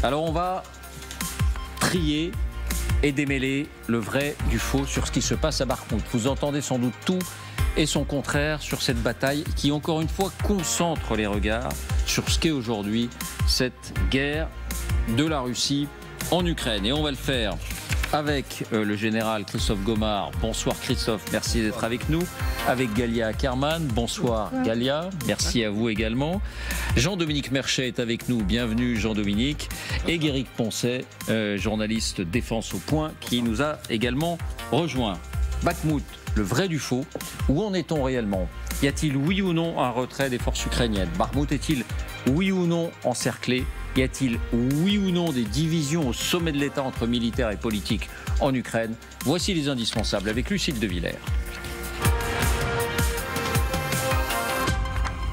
Alors on va trier et démêler le vrai du faux sur ce qui se passe à Bakhmout. Vous entendez sans doute tout et son contraire sur cette bataille qui, encore une fois, concentre les regards sur ce qu'est aujourd'hui cette guerre de la Russie en Ukraine. Et on va le faire avec le général Christophe Gomard. Bonsoir Christophe, merci d'être avec nous. Avec Galia Ackerman. Bonsoir Galia, merci à vous également. Jean-Dominique Merchet est avec nous, bienvenue Jean-Dominique. Et Guéric Poncet, journaliste Défense au Point, qui nous a également rejoint. Bakhmout, le vrai du faux, où en est-on réellement? Y a-t-il oui ou non un retrait des forces ukrainiennes? Bakhmout est-il oui ou non encerclé? Y a-t-il oui ou non des divisions au sommet de l'État entre militaires et politiques en Ukraine? Voici les indispensables avec Lucille de Villers.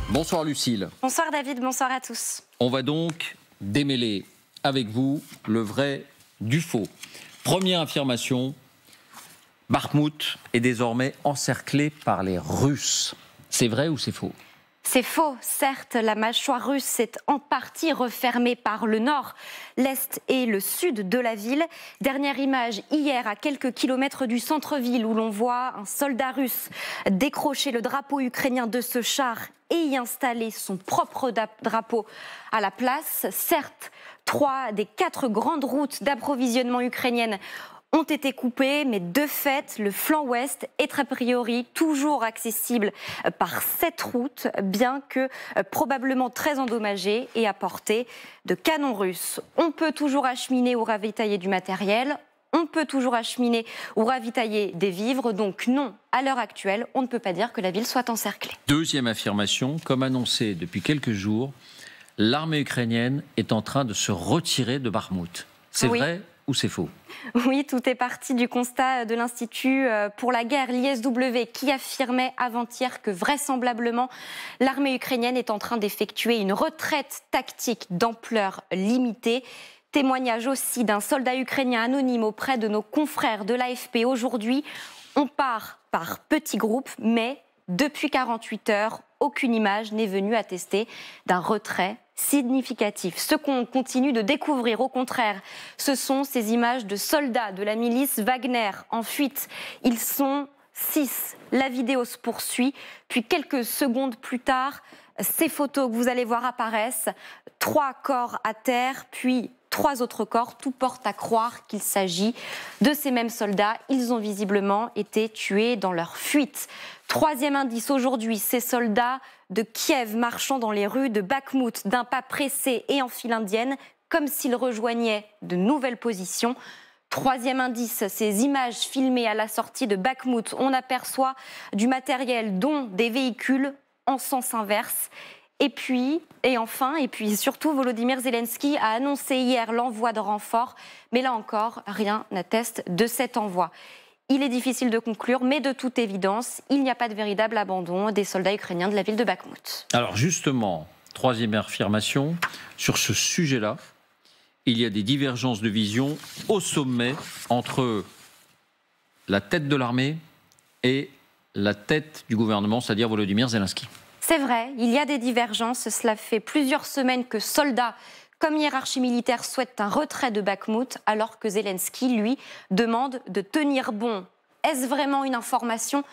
Bonsoir Lucille. Bonsoir David, bonsoir à tous. On va donc démêler avec vous le vrai du faux. Première affirmation, Bakhmout est désormais encerclé par les Russes. C'est vrai ou c'est faux? C'est faux, certes, la mâchoire russe s'est en partie refermée par le nord, l'est et le sud de la ville. Dernière image hier à quelques kilomètres du centre-ville où l'on voit un soldat russe décrocher le drapeau ukrainien de ce char et y installer son propre drapeau à la place. Certes, 3 des 4 grandes routes d'approvisionnement ukrainiennes ont été coupés, mais de fait, le flanc ouest est a priori toujours accessible par cette route, bien que probablement très endommagée et à portée de canons russes. On peut toujours acheminer ou ravitailler du matériel, on peut toujours acheminer ou ravitailler des vivres, donc non, à l'heure actuelle, on ne peut pas dire que la ville soit encerclée. Deuxième affirmation, comme annoncé depuis quelques jours, l'armée ukrainienne est en train de se retirer de Bakhmout. C'est vrai ou c'est faux? Oui, tout est parti du constat de l'Institut pour la guerre, l'ISW, qui affirmait avant-hier que vraisemblablement l'armée ukrainienne est en train d'effectuer une retraite tactique d'ampleur limitée. Témoignage aussi d'un soldat ukrainien anonyme auprès de nos confrères de l'AFP. Aujourd'hui, on part par petits groupes, mais depuis 48 heures, aucune image n'est venue attester d'un retrait significatif. Ce qu'on continue de découvrir, au contraire, ce sont ces images de soldats de la milice Wagner en fuite. Ils sont 6. La vidéo se poursuit, puis quelques secondes plus tard, ces photos que vous allez voir apparaissent. 3 corps à terre, puis 3 autres corps. Tout porte à croire qu'il s'agit de ces mêmes soldats. Ils ont visiblement été tués dans leur fuite. Troisième indice aujourd'hui, ces soldats de Kiev marchant dans les rues de Bakhmout d'un pas pressé et en file indienne, comme s'ils rejoignaient de nouvelles positions. Troisième indice, ces images filmées à la sortie de Bakhmout. On aperçoit du matériel, dont des véhicules en sens inverse. Et puis surtout, Volodymyr Zelensky a annoncé hier l'envoi de renforts. Mais là encore, rien n'atteste de cet envoi. Il est difficile de conclure, mais de toute évidence, il n'y a pas de véritable abandon des soldats ukrainiens de la ville de Bakhmout. Alors justement, troisième affirmation, sur ce sujet-là, il y a des divergences de vision au sommet entre la tête de l'armée et la tête du gouvernement, c'est-à-dire Volodymyr Zelensky. C'est vrai, il y a des divergences. Cela fait plusieurs semaines que soldats comme hiérarchie militaire souhaitent un retrait de Bakhmout, alors que Zelensky, lui, demande de tenir bon. Est-ce vraiment une information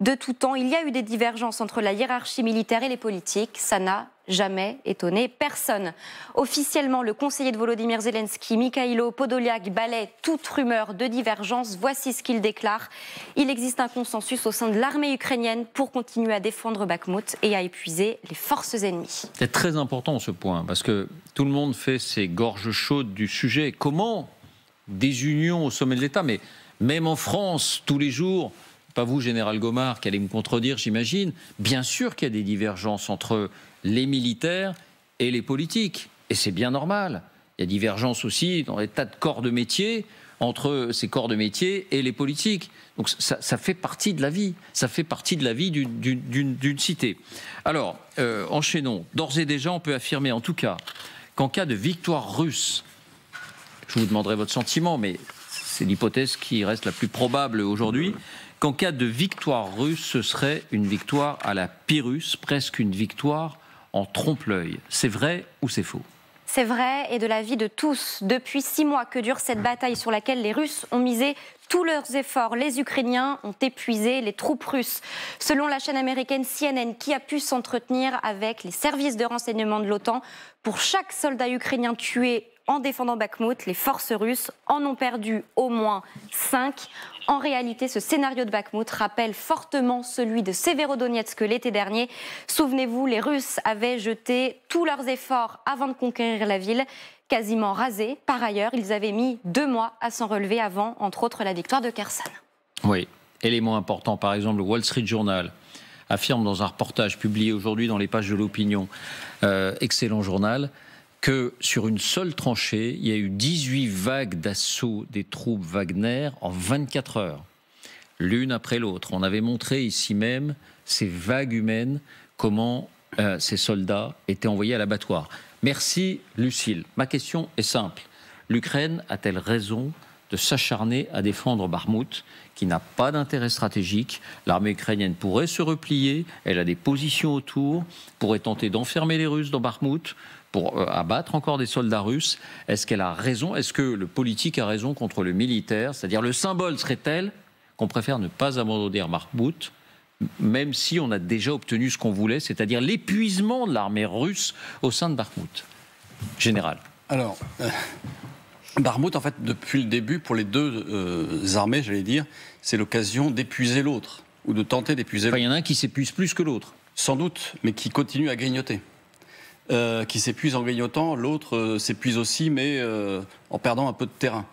de tout temps? Il y a eu des divergences entre la hiérarchie militaire et les politiques. Ça n'a jamais étonné personne. Officiellement, le conseiller de Volodymyr Zelensky, Mikhailo Podolyak, balaie toute rumeur de divergence. Voici ce qu'il déclare. Il existe un consensus au sein de l'armée ukrainienne pour continuer à défendre Bakhmout et à épuiser les forces ennemies. C'est très important ce point, parce que tout le monde fait ses gorges chaudes du sujet. Comment des unions au sommet de l'État, mais même en France, tous les jours, pas vous, Général Gomard, qui allez me contredire, j'imagine, bien sûr qu'il y a des divergences entre les militaires et les politiques. Et c'est bien normal. Il y a divergence aussi dans des tas de corps de métier entre ces corps de métier et les politiques. Donc ça fait partie de la vie. Ça fait partie de la vie d'une cité. Alors, enchaînons. D'ores et déjà, on peut affirmer en tout cas qu'en cas de victoire russe, je vous demanderai votre sentiment, mais c'est l'hypothèse qui reste la plus probable aujourd'hui, qu'en cas de victoire russe, ce serait une victoire à la Pyrrhus, presque une victoire en trompe-l'œil. C'est vrai ou c'est faux? C'est vrai, et de la vie de tous. Depuis 6 mois que dure cette bataille sur laquelle les Russes ont misé tous leurs efforts. Les Ukrainiens ont épuisé les troupes russes. Selon la chaîne américaine CNN, qui a pu s'entretenir avec les services de renseignement de l'OTAN, pour chaque soldat ukrainien tué en défendant Bakhmout, les forces russes en ont perdu au moins 5. En réalité, ce scénario de Bakhmout rappelle fortement celui de Severodonetsk l'été dernier. Souvenez-vous, les Russes avaient jeté tous leurs efforts avant de conquérir la ville, quasiment rasée. Par ailleurs, ils avaient mis 2 mois à s'en relever avant, entre autres, la victoire de Kherson. Oui, élément important, par exemple, le Wall Street Journal affirme dans un reportage publié aujourd'hui dans les pages de l'Opinion, excellent journal, que sur une seule tranchée, il y a eu 18 vagues d'assaut des troupes Wagner en 24 heures, l'une après l'autre. On avait montré ici même ces vagues humaines, comment ces soldats étaient envoyés à l'abattoir. Merci Lucille. Ma question est simple. L'Ukraine a-t-elle raison de s'acharner à défendre Bakhmout, qui n'a pas d'intérêt stratégique? L'armée ukrainienne pourrait se replier, elle a des positions autour, pourrait tenter d'enfermer les Russes dans Bakhmout, pour abattre encore des soldats russes. Est-ce qu'elle a raison? Est-ce que le politique a raison contre le militaire? C'est-à-dire, le symbole serait tel qu'on préfère ne pas abandonner Bakhmout, même si on a déjà obtenu ce qu'on voulait, c'est-à-dire l'épuisement de l'armée russe au sein de Bakhmout. Général. Alors, Bakhmout, en fait, depuis le début, pour les deux armées, j'allais dire, c'est l'occasion d'épuiser l'autre, ou de tenter d'épuiser l'autre. Il y en a un qui s'épuise plus que l'autre. Sans doute, mais qui continue à grignoter. Qui s'épuise en grignotant, l'autre s'épuise aussi, mais en perdant un peu de terrain.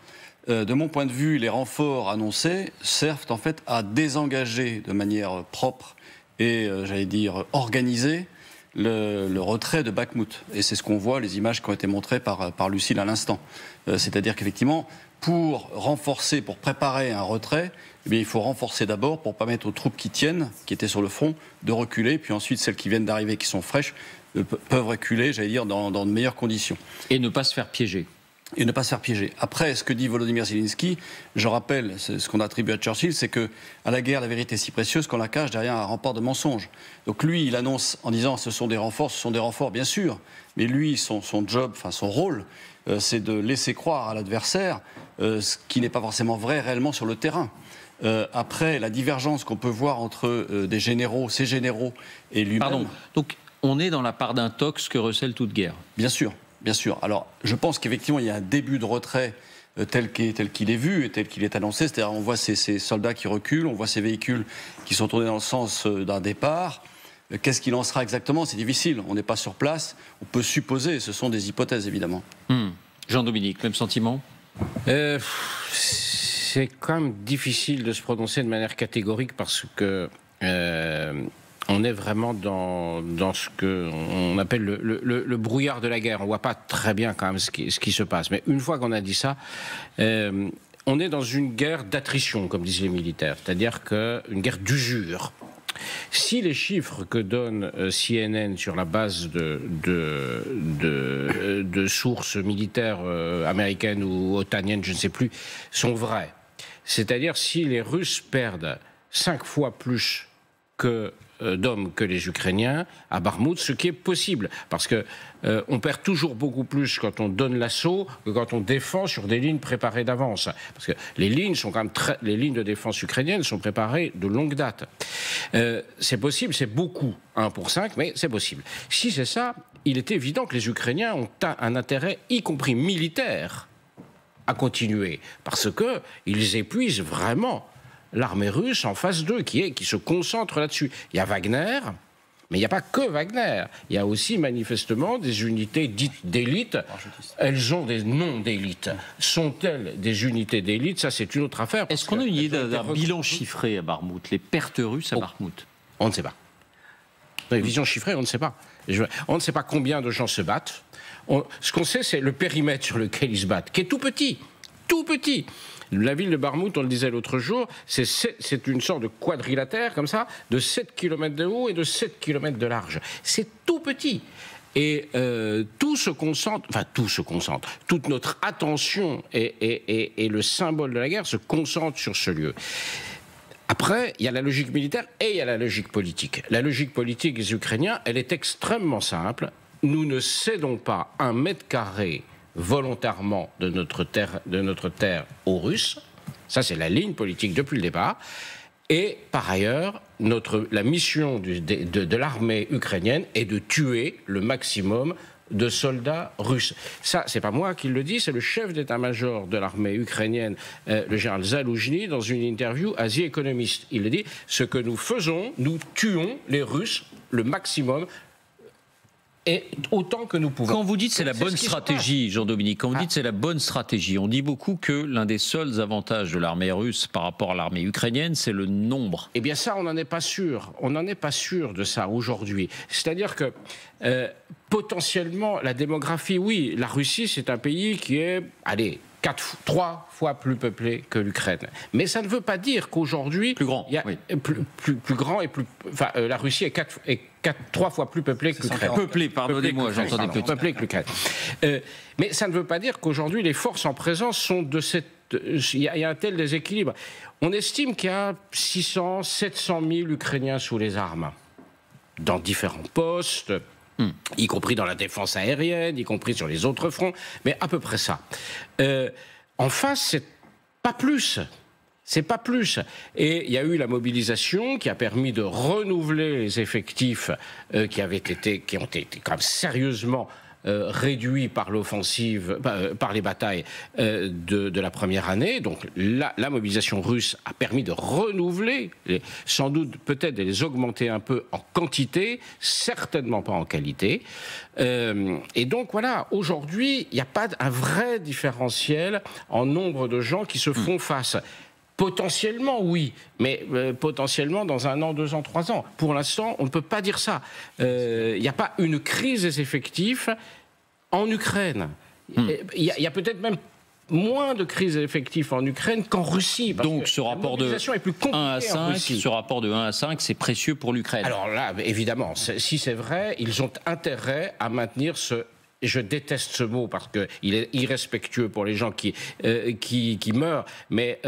De mon point de vue, les renforts annoncés servent en fait à désengager de manière propre et, j'allais dire, organisée le retrait de Bakhmout. Et c'est ce qu'on voit, les images qui ont été montrées par Lucille à l'instant. C'est-à-dire qu'effectivement, pour renforcer, pour préparer un retrait, eh bien, il faut renforcer d'abord pour permettre aux troupes qui tiennent, qui étaient sur le front, de reculer, puis ensuite celles qui viennent d'arriver, qui sont fraîches, peuvent reculer, j'allais dire, dans de meilleures conditions. Et ne pas se faire piéger. Et ne pas se faire piéger. Après, ce que dit Volodymyr Zelensky, je rappelle, c'est ce qu'on attribue à Churchill, c'est que à la guerre, la vérité est si précieuse qu'on la cache derrière un rempart de mensonges. Donc lui, il annonce en disant ce sont des renforts, bien sûr, mais lui, son job, enfin son rôle, c'est de laisser croire à l'adversaire ce qui n'est pas forcément vrai réellement sur le terrain. Après, la divergence qu'on peut voir entre des généraux, ces généraux et lui-même... Pardon, donc on est dans la part d'un tox que recèle toute guerre. Bien sûr, bien sûr. Alors, je pense qu'effectivement, il y a un début de retrait tel qu'il est vu et tel qu'il est annoncé. C'est-à-dire, on voit ces soldats qui reculent, on voit ces véhicules qui sont tournés dans le sens d'un départ. Qu'est-ce qu'il en sera exactement? C'est difficile. On n'est pas sur place. On peut supposer. Ce sont des hypothèses, évidemment. Jean-Dominique, même sentiment? C'est quand même difficile de se prononcer de manière catégorique parce que on est vraiment dans ce qu'on appelle le brouillard de la guerre. On ne voit pas très bien quand même ce qui se passe. Mais une fois qu'on a dit ça, on est dans une guerre d'attrition, comme disent les militaires. C'est-à-dire une guerre d'usure. Si les chiffres que donne CNN sur la base de sources militaires américaines ou otaniennes, je ne sais plus, sont vrais, c'est-à-dire si les Russes perdent 5 fois plus d'hommes que les Ukrainiens à Bakhmout, ce qui est possible, parce que on perd toujours beaucoup plus quand on donne l'assaut que quand on défend sur des lignes préparées d'avance, parce que les lignes sont quand même les lignes de défense ukrainiennes sont préparées de longue date. C'est possible, c'est beaucoup, 1 pour 5, mais c'est possible. Si c'est ça, il est évident que les Ukrainiens ont un intérêt, y compris militaire, à continuer, parce que ils épuisent vraiment l'armée russe en phase 2, qui se concentre là-dessus. Il y a Wagner, mais il n'y a pas que Wagner. Il y a aussi manifestement des unités dites d'élite. Elles ont des noms d'élite. Sont-elles des unités d'élite? Ça, c'est une autre affaire. Est-ce qu'on a une idée d'un bilan chiffré à Bakhmout, les pertes russes à Bakhmout? On ne sait pas. Les visions chiffrées, on ne sait pas. On ne sait pas combien de gens se battent. Ce qu'on sait, c'est le périmètre sur lequel ils se battent, qui est tout petit. Tout petit. La ville de Bakhmout, on le disait l'autre jour, c'est une sorte de quadrilatère, comme ça, de 7 km de haut et de 7 km de large. C'est tout petit. Et tout se concentre, toute notre attention et le symbole de la guerre se concentre sur ce lieu. Après, il y a la logique militaire et il y a la logique politique. La logique politique des Ukrainiens, elle est extrêmement simple. nous ne cédons pas 1 mètre carré volontairement de notre terre aux Russes. Ça, c'est la ligne politique depuis le départ. Et par ailleurs, la mission de l'armée ukrainienne est de tuer le maximum de soldats russes. Ça, c'est pas moi qui le dis, c'est le chef d'état-major de l'armée ukrainienne, le général Zaloujny, dans une interview à The Economist. Il le dit, ce que nous faisons, nous tuons les Russes le maximum, et autant que nous pouvons. Quand vous dites c'est la bonne stratégie, Jean-Dominique, quand vous dites c'est la bonne stratégie, on dit beaucoup que l'un des seuls avantages de l'armée russe par rapport à l'armée ukrainienne, c'est le nombre. Eh bien ça, on n'en est pas sûr. On n'en est pas sûr de ça aujourd'hui. C'est-à-dire que potentiellement, la démographie, oui, la Russie, c'est un pays qui est, 3 fois plus peuplé que l'Ukraine. Mais ça ne veut pas dire qu'aujourd'hui... Plus grand, oui. Plus grand et plus... Enfin, la Russie est 3 fois plus peuplée que l'Ukraine. Peuplé, pardonnez-moi, j'entendais petit. Peuplé que l'Ukraine. Mais ça ne veut pas dire qu'aujourd'hui, les forces en présence sont de cette... Il y a un tel déséquilibre. On estime qu'il y a 600, 700 000 Ukrainiens sous les armes, dans différents postes... y compris dans la défense aérienne, y compris sur les autres fronts, mais à peu près ça. En face, c'est pas plus. C'est pas plus. Et il y a eu la mobilisation qui a permis de renouveler les effectifs qui ont été quand même sérieusement réduits par l'offensive, par les batailles de la première année. Donc la mobilisation russe a permis de renouveler, sans doute peut-être de les augmenter un peu en quantité, certainement pas en qualité. Et donc voilà, aujourd'hui, il n'y a pas un vrai différentiel en nombre de gens qui se font face. Potentiellement, oui, mais potentiellement dans 1 an, 2 ans, 3 ans. Pour l'instant, on ne peut pas dire ça. Il n'y a pas une crise des effectifs en Ukraine. Il y a peut-être même moins de crises d'effectifs en Ukraine qu'en Russie. Donc ce rapport de 1 à 5, c'est précieux pour l'Ukraine. Alors là, évidemment, si c'est vrai, ils ont intérêt à maintenir ce... Et je déteste ce mot parce qu'il est irrespectueux pour les gens qui meurent, mais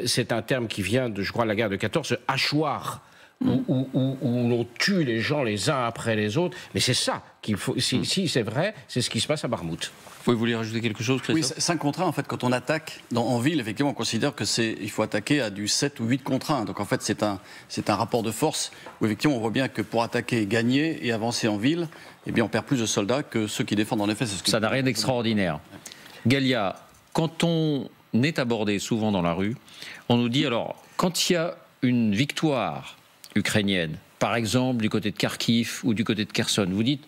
c'est un terme qui vient de, je crois, la guerre de 14, ce hachoir, où l'on tue les gens les uns après les autres. Mais c'est ça qu'il faut. Si c'est vrai, c'est ce qui se passe à Bakhmout. Vous voulez rajouter quelque chose, Christophe ? Oui, 5 contre 1, en fait, quand on attaque en ville, effectivement, on considère qu'il faut attaquer à du 7 ou 8 contre 1. Donc en fait, c'est un rapport de force où effectivement on voit bien que pour attaquer, gagner et avancer en ville, eh bien on perd plus de soldats que ceux qui défendent en effet. Ça n'a rien d'extraordinaire. Galia, quand on est abordé souvent dans la rue, on nous dit alors, quand il y a une victoire ukrainienne, par exemple du côté de Kharkiv ou du côté de Kherson, vous dites,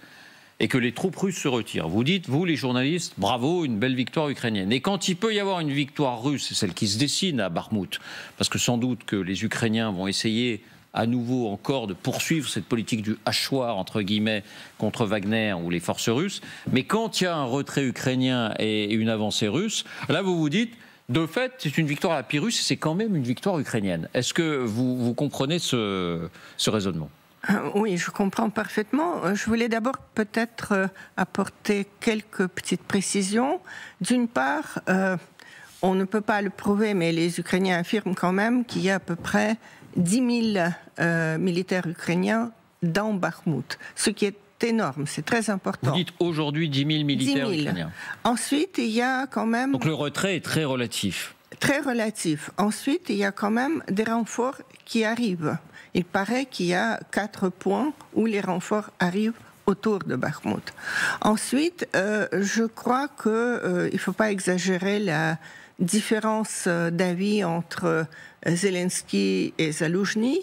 et que les troupes russes se retirent, vous dites, vous les journalistes, bravo, une belle victoire ukrainienne. Et quand il peut y avoir une victoire russe, c'est celle qui se dessine à Bakhmout, parce que sans doute que les Ukrainiens vont essayer à nouveau encore de poursuivre cette politique du hachoir, entre guillemets, contre Wagner ou les forces russes, mais quand il y a un retrait ukrainien et une avancée russe, là vous vous dites, de fait, c'est une victoire à la Pyrrhus, c'est quand même une victoire ukrainienne. Est-ce que vous comprenez ce raisonnement ? Oui, je comprends parfaitement. Je voulais d'abord peut-être apporter quelques petites précisions. D'une part, on ne peut pas le prouver, mais les Ukrainiens affirment quand même qu'il y a à peu près 10 000 militaires ukrainiens dans Bakhmout, ce qui est énorme, c'est très important. Vous dites aujourd'hui 10 000 militaires 10 000. Ukrainiens. Ensuite, il y a quand même... Donc le retrait est très relatif. Très relatif. Ensuite, il y a quand même des renforts qui arrivent. Il paraît qu'il y a 4 points où les renforts arrivent autour de Bakhmout. Ensuite, je crois qu'il ne faut pas exagérer la différence d'avis entre Zelensky et Zaloujny,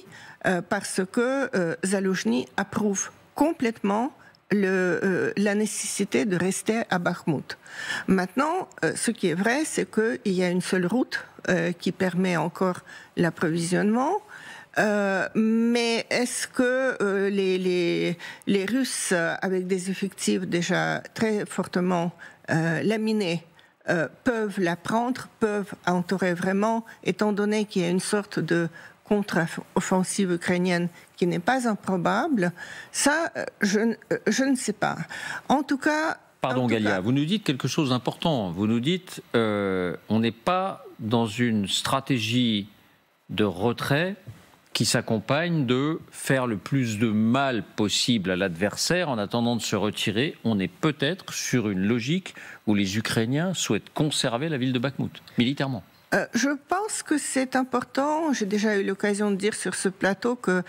parce que Zaloujny approuve complètement la nécessité de rester à Bakhmout. Maintenant, ce qui est vrai, c'est qu'il y a une seule route qui permet encore l'approvisionnement. Mais est-ce que les Russes, avec des effectifs déjà très fortement laminés, peuvent la prendre, peuvent entourer vraiment, étant donné qu'il y a une sorte de contre-offensive ukrainienne qui n'est pas improbable, ça, je ne sais pas. En tout cas... Pardon Galia, vous nous dites quelque chose d'important. Vous nous dites, on n'est pas dans une stratégie de retrait qui s'accompagne de faire le plus de mal possible à l'adversaire en attendant de se retirer. On est peut-être sur une logique où les Ukrainiens souhaitent conserver la ville de Bakhmout, militairement. Je pense que c'est important, j'ai déjà eu l'occasion de dire sur ce plateau que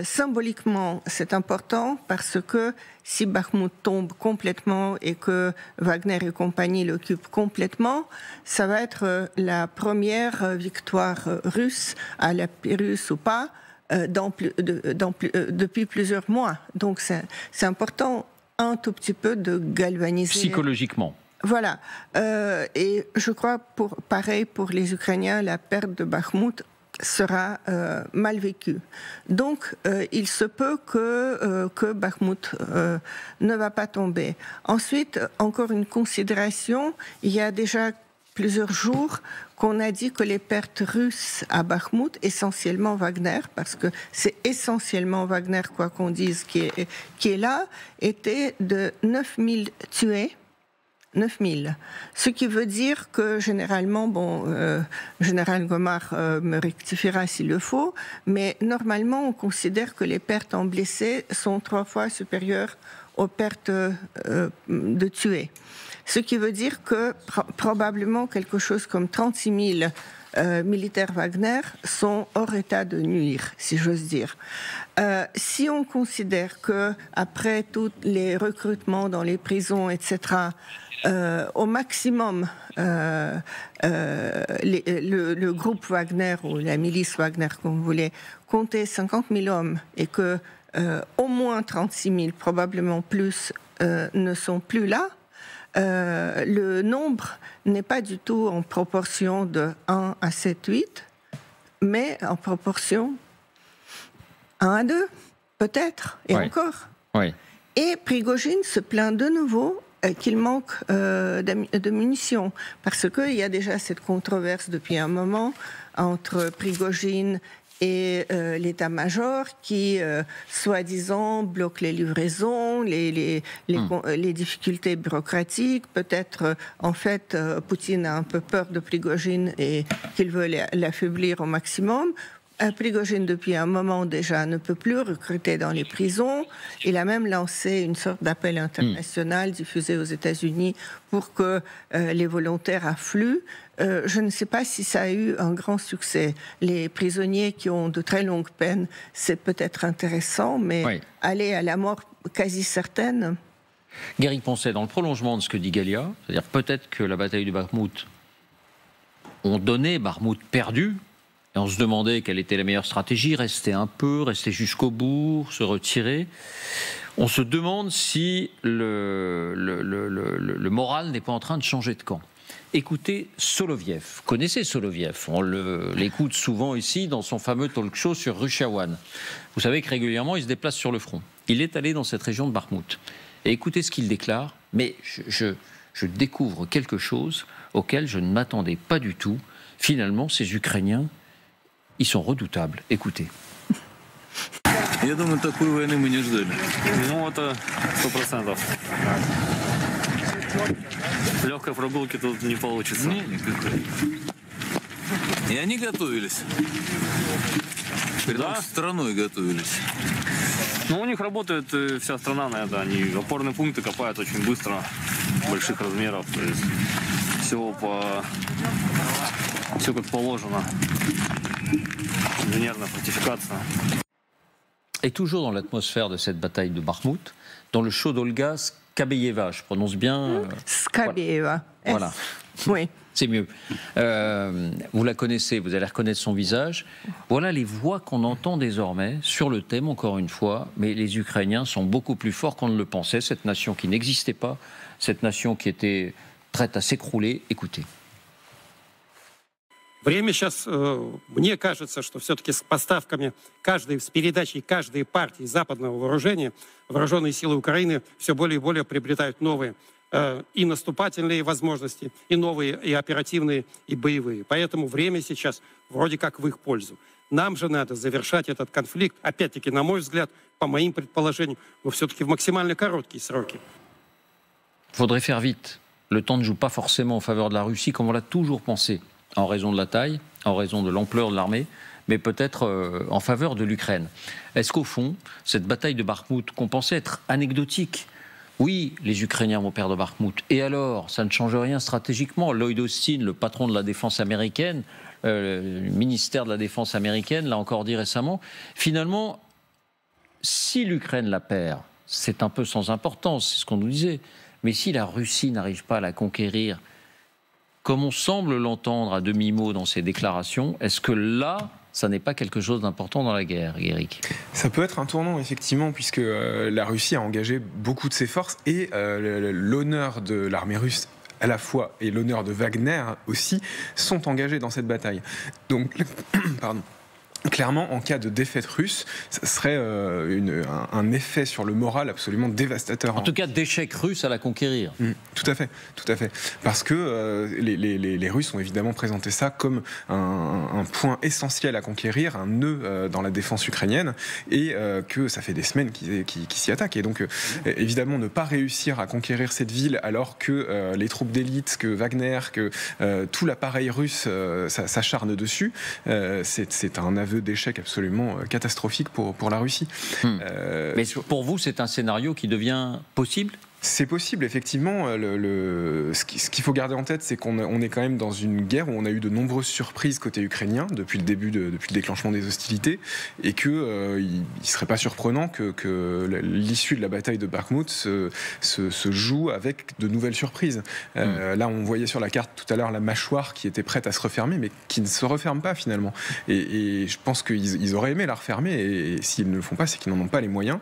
symboliquement c'est important parce que si Bakhmout tombe complètement et que Wagner et compagnie l'occupent complètement, ça va être la première victoire russe, à la russe ou pas, depuis plusieurs mois. Donc c'est important un tout petit peu de galvaniser... Psychologiquement. Voilà. Et je crois, pareil pour les Ukrainiens, la perte de Bakhmout sera mal vécue. Donc, il se peut que Bakhmout ne va pas tomber. Ensuite, encore une considération, il y a déjà plusieurs jours qu'on a dit que les pertes russes à Bakhmout, essentiellement Wagner, parce que c'est essentiellement Wagner, quoi qu'on dise, qui est là, étaient de 9000 tués. 9000. Ce qui veut dire que généralement, Général Gomard me rectifiera s'il le faut, mais normalement on considère que les pertes en blessés sont 3 fois supérieures aux pertes de tués. Ce qui veut dire que probablement quelque chose comme 36 000 militaires Wagner sont hors état de nuire, si j'ose dire. Si on considère que après tous les recrutements dans les prisons, etc., au maximum, le groupe Wagner ou la milice Wagner, comme vous voulez, comptait 50 000 hommes et que au moins 36 000, probablement plus, ne sont plus là, le nombre n'est pas du tout en proportion de 1 à 7, 8, mais en proportion 1 à 2, peut-être, et encore. Oui. Et Prigojine se plaint de nouveau qu'il manque de munitions, parce qu'il y a déjà cette controverse depuis un moment entre Prigojine et l'état-major qui, soi-disant, bloque les livraisons, les difficultés bureaucratiques. Peut-être, en fait, Poutine a un peu peur de Prigojine et qu'il veut l'affaiblir au maximum. Prigojine, depuis un moment déjà, ne peut plus recruter dans les prisons. Il a même lancé une sorte d'appel international diffusé aux États-Unis pour que les volontaires affluent. Je ne sais pas si ça a eu un grand succès. Les prisonniers qui ont de très longues peines, c'est peut-être intéressant, mais aller à la mort quasi certaine... Gary Poncet, dans le prolongement de ce que dit Galia, c'est-à-dire peut-être que la bataille de Bakhmout ont donné Bakhmout perdu, et on se demandait quelle était la meilleure stratégie, rester un peu, rester jusqu'au bout, se retirer. On se demande si le moral n'est pas en train de changer de camp. Écoutez Soloviev. Vous connaissez Soloviev, on l'écoute souvent ici dans son fameux talk show sur Russia One. Vous savez que régulièrement il se déplace sur le front. Il est allé dans cette région de Bakhmout. Et écoutez ce qu'il déclare, mais je découvre quelque chose auquel je ne m'attendais pas du tout. Finalement, ces Ukrainiens, ils sont redoutables. Écoutez. Я думаю, такой войны мы не ждали. Ну, это 100%. Легкой прогулки тут не получится. Не, никакой. И они готовились. Перед страной готовились. Ну, у них работает вся страна на это. Они опорные пункты копают очень быстро, больших размеров. То есть все как положено. Инженерная фортификация. Et toujours dans l'atmosphère de cette bataille de Bakhmout, dans le show d'Olga Skabeyeva, je prononce bien... Skabeyeva. Voilà. Oui. C'est mieux. Vous la connaissez, vous allez reconnaître son visage. Voilà les voix qu'on entend désormais sur le thème, encore une fois. Mais les Ukrainiens sont beaucoup plus forts qu'on ne le pensait. Cette nation qui n'existait pas, cette nation qui était prête à s'écrouler. Écoutez. Время сейчас, мне кажется, что все-таки с поставками с передачей каждой партии западного вооружения вооруженные силы Украины все более и более приобретают новые и наступательные возможности, и новые, и оперативные, и боевые. Поэтому время сейчас вроде как в их пользу. Нам же надо завершать этот конфликт, опять-таки, на мой взгляд, по моим предположениям, но все-таки в максимально короткие сроки. Faudrait faire vite. Le temps ne joue pas forcément en faveur de la Russie, comme on l'a toujours pensé. En raison de la taille, en raison de l'ampleur de l'armée, mais peut-être en faveur de l'Ukraine. Est-ce qu'au fond, cette bataille de Bakhmout, qu'on pensait être anecdotique, oui, les Ukrainiens vont perdre Bakhmout. Et alors, ça ne change rien stratégiquement. Lloyd Austin, le patron de la défense américaine, le ministère de la Défense américaine, l'a encore dit récemment. Finalement, si l'Ukraine la perd, c'est un peu sans importance, c'est ce qu'on nous disait. Mais si la Russie n'arrive pas à la conquérir, comme on semble l'entendre à demi-mot dans ses déclarations, est-ce que là, ça n'est pas quelque chose d'important dans la guerre, Eric? Ça peut être un tournant, effectivement, puisque la Russie a engagé beaucoup de ses forces et l'honneur de l'armée russe à la fois et l'honneur de Wagner aussi sont engagés dans cette bataille. Donc, pardon. Clairement, en cas de défaite russe, ça serait un effet sur le moral absolument dévastateur. En tout cas, d'échec russe à la conquérir. Tout à fait, tout à fait. Parce que les Russes ont évidemment présenté ça comme un point essentiel à conquérir, un nœud dans la défense ukrainienne, et que ça fait des semaines qu'ils s'y attaquent. Et donc, évidemment, ne pas réussir à conquérir cette ville alors que les troupes d'élite, que Wagner, que tout l'appareil russe s'acharne dessus, c'est un aveu d'échec absolument catastrophique pour la Russie. Mais pour vous, c'est un scénario qui devient possible ? C'est possible, effectivement. Ce qu'il faut garder en tête, c'est qu'on est quand même dans une guerre où on a eu de nombreuses surprises côté ukrainien depuis le déclenchement des hostilités, et qu'il ne serait pas surprenant que l'issue de la bataille de Bakhmout se joue avec de nouvelles surprises. Là, on voyait sur la carte tout à l'heure la mâchoire qui était prête à se refermer, mais qui ne se referme pas finalement. Et je pense qu'ils auraient aimé la refermer, et s'ils ne le font pas, c'est qu'ils n'en ont pas les moyens.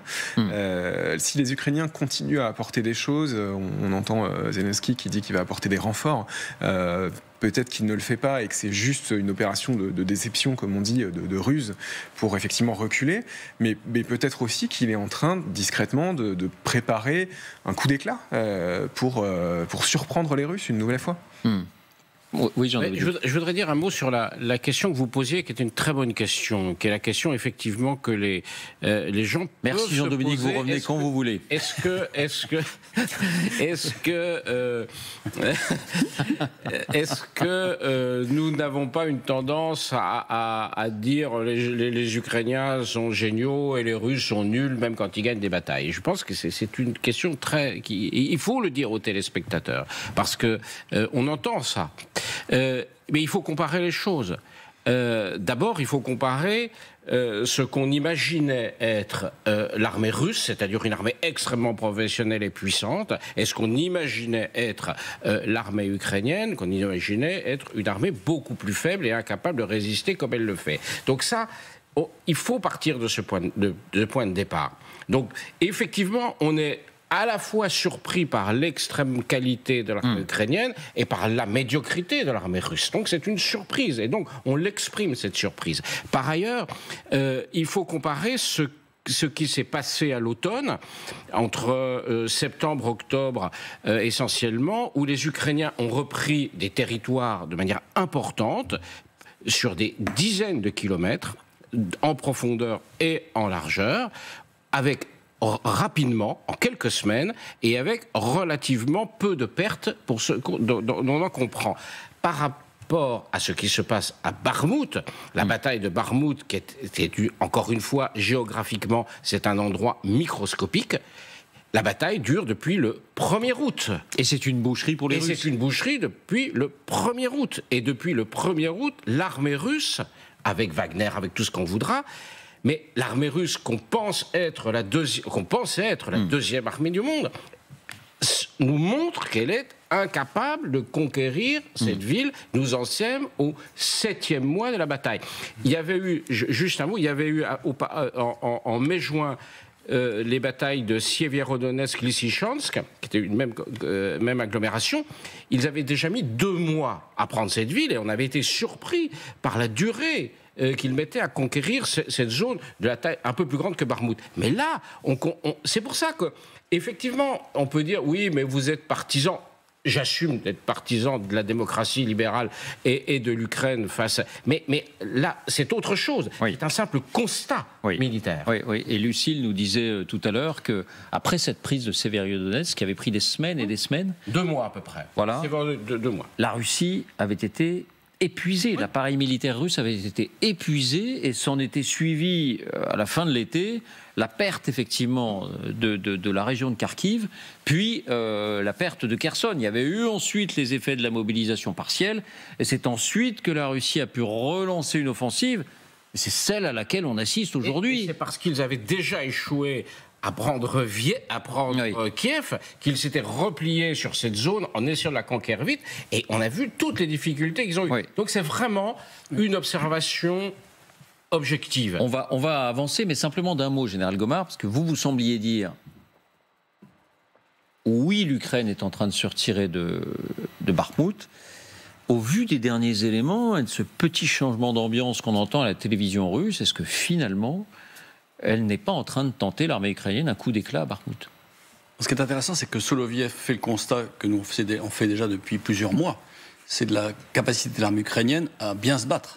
Si les Ukrainiens continuent à apporter des choses, on entend Zelensky qui dit qu'il va apporter des renforts, peut-être qu'il ne le fait pas et que c'est juste une opération de déception, comme on dit, de ruse, pour effectivement reculer, mais peut-être aussi qu'il est en train discrètement de préparer un coup d'éclat pour surprendre les Russes une nouvelle fois. Oui, je voudrais dire un mot sur la question que vous posiez, qui est une très bonne question, qui est la question effectivement que les gens Merci Jean-Dominique, vous revenez quand vous voulez. Est-ce que nous n'avons pas une tendance à dire les Ukrainiens sont géniaux et les Russes sont nuls même quand ils gagnent des batailles? Je pense que c'est une question il faut le dire aux téléspectateurs, parce que on entend ça. Mais il faut comparer les choses. D'abord, il faut comparer ce qu'on imaginait être l'armée russe, c'est-à-dire une armée extrêmement professionnelle et puissante, et ce qu'on imaginait être l'armée ukrainienne, qu'on imaginait être une armée beaucoup plus faible et incapable de résister comme elle le fait. Donc ça, il faut partir de ce point de départ. Donc effectivement, on est à la fois surpris par l'extrême qualité de l'armée ukrainienne et par la médiocrité de l'armée russe. Donc c'est une surprise, et donc on l'exprime, cette surprise. Par ailleurs, il faut comparer ce qui s'est passé à l'automne, entre septembre, octobre essentiellement, où les Ukrainiens ont repris des territoires de manière importante, sur des dizaines de kilomètres, en profondeur et en largeur, avec rapidement, en quelques semaines, et avec relativement peu de pertes pour ce dont on comprend. Par rapport à ce qui se passe à Bakhmout, la bataille de Bakhmout, qui est encore une fois géographiquement, c'est un endroit microscopique. La bataille dure depuis le 1er août. Et c'est une boucherie pour les Russes. Et c'est une boucherie depuis le 1er août. Et depuis le 1er août, l'armée russe, avec Wagner, avec tout ce qu'on voudra, mais l'armée russe qu'on pensait être la deuxième armée du monde, nous montre qu'elle est incapable de conquérir cette ville. Nous en sommes au 7e mois de la bataille. Il y avait eu, juste un mot, il y avait eu en mai-juin les batailles de Sievierodonetsk, Lysychansk, qui était une même agglomération. Ils avaient déjà mis 2 mois à prendre cette ville, et on avait été surpris par la durée qu'ils mettaient à conquérir cette zone de la taille un peu plus grande que Bakhmout. Mais là, c'est pour ça que, effectivement, on peut dire, oui, mais vous êtes partisans. J'assume d'être partisan de la démocratie libérale et de l'Ukraine face... Mais là, c'est autre chose. Oui. C'est un simple constat militaire. Oui. Et Lucille nous disait tout à l'heure qu'après cette prise de Severodonetsk, qui avait pris des semaines et des semaines... 2 mois à peu près. Voilà. 2 mois. La Russie avait été épuisé. L'appareil militaire russe avait été épuisé et s'en était suivi à la fin de l'été la perte effectivement de la région de Kharkiv, puis la perte de Kherson. Il y avait eu ensuite les effets de la mobilisation partielle et c'est ensuite que la Russie a pu relancer une offensive. C'est celle à laquelle on assiste aujourd'hui. C'est parce qu'ils avaient déjà échoué à prendre Kiev, qu'ils s'étaient repliés sur cette zone en essayant de la conquérir vite, et on a vu toutes les difficultés qu'ils ont eues. Donc c'est vraiment une observation objective. On va avancer, mais simplement d'un mot, Général Gomard, parce que vous sembliez dire oui, l'Ukraine est en train de se retirer de Bakhmout. Au vu des derniers éléments et de ce petit changement d'ambiance qu'on entend à la télévision russe, est-ce que finalement elle n'est pas en train de tenter, l'armée ukrainienne, un coup d'éclat à Bakhmout? Ce qui est intéressant, c'est que Soloviev fait le constat que nous on fait déjà depuis plusieurs mois. C'est de la capacité de l'armée ukrainienne à bien se battre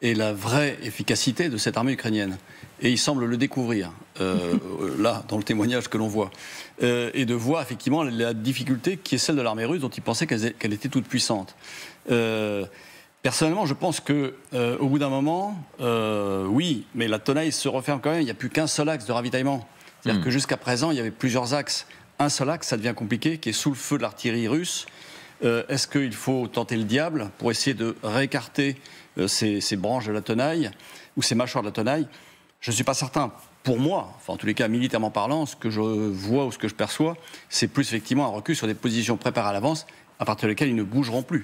et la vraie efficacité de cette armée ukrainienne. Et il semble le découvrir, là, dans le témoignage que l'on voit. Et de voir effectivement la difficulté qui est celle de l'armée russe, dont il pensait qu'elle était toute puissante. Personnellement, je pense qu'au bout d'un moment, oui, mais la tenaille se referme quand même. Il n'y a plus qu'un seul axe de ravitaillement. C'est-à-dire que jusqu'à présent, il y avait plusieurs axes. Un seul axe, ça devient compliqué, qui est sous le feu de l'artillerie russe. Est-ce qu'il faut tenter le diable pour essayer de réécarter ces branches de la tenaille ou ces mâchoires de la tenaille? Je ne suis pas certain. Pour moi, enfin en tous les cas militairement parlant, ce que je vois ou ce que je perçois, c'est plus effectivement un recul sur des positions préparées à l'avance, à partir desquelles ils ne bougeront plus.